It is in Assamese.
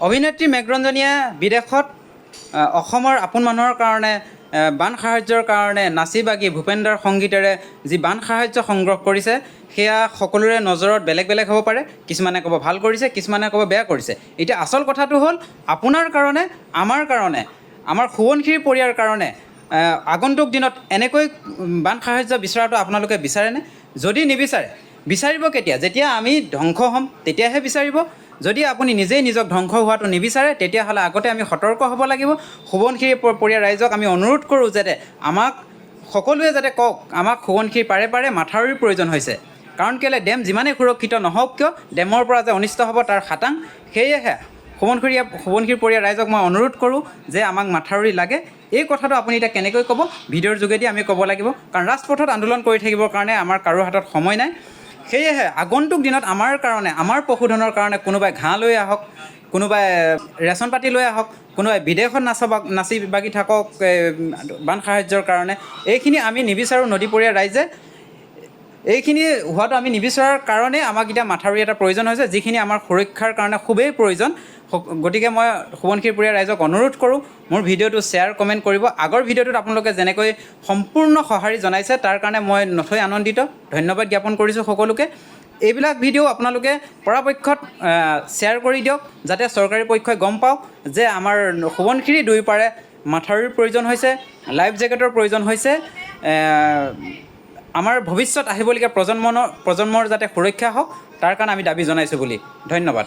অভিনেত্ৰী মেঘৰঞ্জনীয়ে বিদেশত অসমৰ আপোন মানুহৰ কাৰণে বান সাহায্যৰ কাৰণে নাচি বাগি ভূপেন্দ্ৰৰ সংগীতেৰে যি বান সাহায্য সংগ্ৰহ কৰিছে সেয়া সকলোৰে নজৰত বেলেগ বেলেগ হ'ব পাৰে। কিছুমানে ক'ব ভাল কৰিছে, কিছুমানে ক'ব বেয়া কৰিছে। এতিয়া আচল কথাটো হ'ল আপোনাৰ কাৰণে, আমাৰ সোৱণশিৰি পৰিয়াৰ কাৰণে আগন্তুক দিনত এনেকৈ বান সাহায্য বিচৰাটো আপোনালোকে বিচাৰেনে? যদি নিবিচাৰে, বিচাৰিব কেতিয়া? যেতিয়া আমি ধ্বংস হ'ম তেতিয়াহে বিচাৰিব। যদি আপুনি নিজেই নিজক ধ্বংস হোৱাটো নিবিচাৰে তেতিয়াহ'লে আগতে আমি সতৰ্ক হ'ব লাগিব। সোৱণশিৰি পৰিয়াল ৰাইজক আমি অনুৰোধ কৰোঁ যাতে আমাক সকলোৱে যাতে কওক আমাক সোৱণশিৰি পাৰে পাৰে মাথাউৰিৰ প্ৰয়োজন হৈছে। কাৰণ কেলৈ ডেম যিমানেই সুৰক্ষিত নহওক কিয় ডেমৰ পৰা যে অনিষ্ট হ'ব তাৰ খাটাং। সেয়েহে সোৱণশিৰি পৰিয়াল ৰাইজক মই অনুৰোধ কৰোঁ যে আমাক মাথাউৰি লাগে। এই কথাটো আপুনি এতিয়া কেনেকৈ ক'ব? ভিডিঅ'ৰ যোগেদি আমি ক'ব লাগিব, কাৰণ ৰাজপথত আন্দোলন কৰি থাকিবৰ কাৰণে আমাৰ কাৰো হাতত সময় নাই। সেয়েহে আগন্তুক দিনত আমাৰ কাৰণে, আমাৰ পশুধনৰ কাৰণে কোনোবাই ঘাঁহ লৈ আহক, কোনোবাই ৰেচন পাতি লৈ আহক, কোনোবাই বিদেশত নাচি বাগি থাকক বান সাহায্যৰ কাৰণে। এইখিনি আমি নিবিচাৰোঁ নদী পৰিয়াল ৰাইজে। এইখিনি হোৱাটো আমি নিবিচৰাৰ কাৰণে আমাক এতিয়া মাথাউৰি এটা প্ৰয়োজন হৈছে, যিখিনি আমাৰ সুৰক্ষাৰ কাৰণে খুবেই প্ৰয়োজন। গতিকে মই সোৱণশিৰি পৰিয়াল ৰাইজক অনুৰোধ কৰোঁ মোৰ ভিডিঅ'টো শ্বেয়াৰ কমেণ্ট কৰিব। আগৰ ভিডিঅ'টোত আপোনালোকে যেনেকৈ সম্পূৰ্ণ সঁহাৰি জনাইছে তাৰ কাৰণে মই নথৈ আনন্দিত। ধন্যবাদ জ্ঞাপন কৰিছোঁ সকলোকে। এইবিলাক ভিডিঅ' আপোনালোকে পৰাপক্ষত শ্বেয়াৰ কৰি দিয়ক যাতে চৰকাৰী পক্ষই গম পাওক যে আমাৰ সোৱণশিৰি দুই পাৰে মাথাউৰিৰ প্ৰয়োজন হৈছে, লাইফ জেকেটৰ প্ৰয়োজন হৈছে। আমাৰ ভৱিষ্যত আহিবলগীয়া প্ৰজন্মৰ যাতে সুৰক্ষা হওক তাৰ কাৰণে আমি দাবী জনাইছোঁ বুলি। ধন্যবাদ।